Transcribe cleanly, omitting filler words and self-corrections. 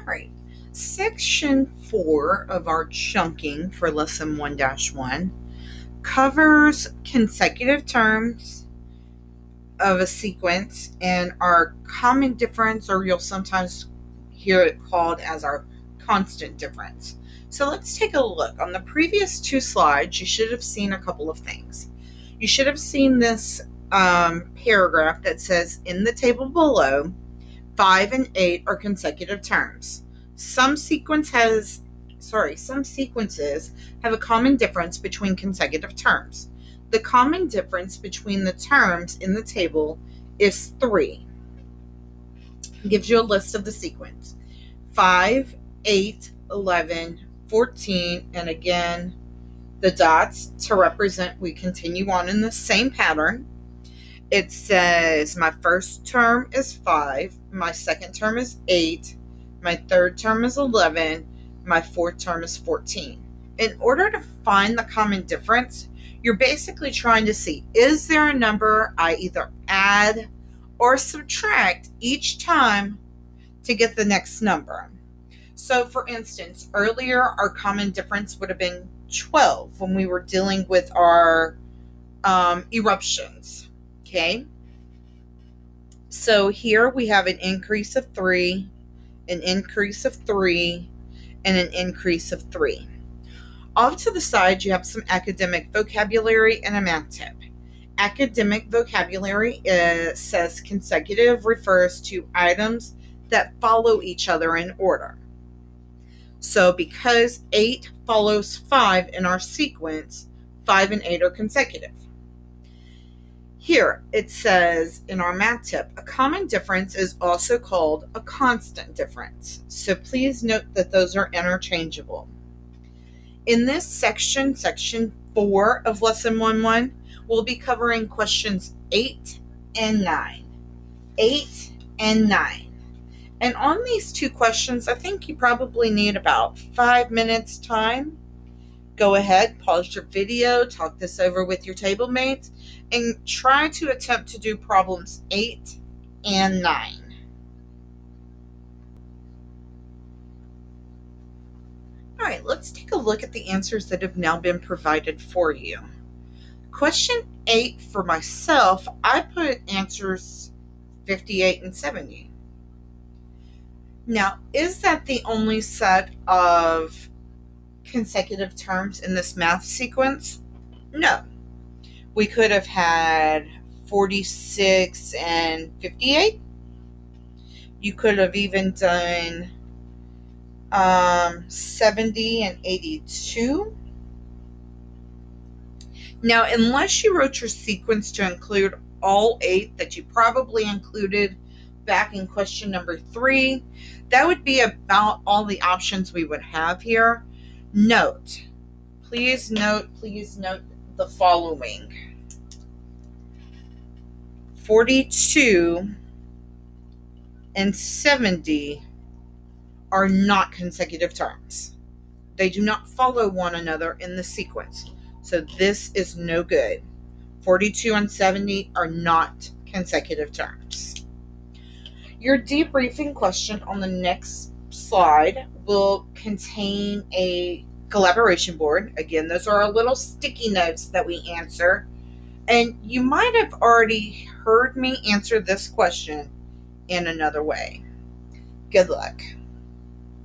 right. Section 4 of our chunking for lesson 1-1 covers consecutive terms of a sequence and our common difference, or you'll sometimes hear it called as our constant difference. So let's take a look. On the previous 2 slides, you should have seen a couple of things. You should have seen this paragraph that says, in the table below, 5 and 8 are consecutive terms. Some sequences have a common difference between consecutive terms. The common difference between the terms in the table is 3. It gives you a list of the sequence. 5, 8, 11, 14, and again, the dots to represent we continue on in the same pattern. It says my first term is 5, my second term is 8, my third term is 11, my fourth term is 14. In order to find the common difference, you're basically trying to see, is there a number I either add or subtract each time to get the next number? So for instance, earlier our common difference would have been 12 when we were dealing with our eruptions. Okay. So here we have an increase of 3, an increase of 3, and an increase of 3. Off to the side, you have some academic vocabulary and a math tip. Academic vocabulary says consecutive refers to items that follow each other in order. So because 8 follows 5 in our sequence, 5 and 8 are consecutive. Here it says in our math tip, a common difference is also called a constant difference. So please note that those are interchangeable. In this section 4 of lesson 1-1, we'll be covering questions 8 and 9. 8 and 9. And on these 2 questions, I think you probably need about 5 minutes time. Go ahead, pause your video, talk this over with your table mates, and try to attempt to do problems 8 and 9. All right, let's take a look at the answers that have now been provided for you. Question 8 for myself, I put answers 58 and 70. Now, is that the only set of consecutive terms in this math sequence? No. We could have had 46 and 58. You could have even done 70 and 82. Now, unless you wrote your sequence to include all 8 that you probably included back in question number 3, that would be about all the options we would have here. Please note the following. 42 and 70 are not consecutive terms. They do not follow one another in the sequence. So this is no good. 42 and 70 are not consecutive terms. Your debriefing question on the next slide will contain a collaboration board. Again, those are our little sticky notes that we answer. And you might have already heard me answer this question in another way. Good luck.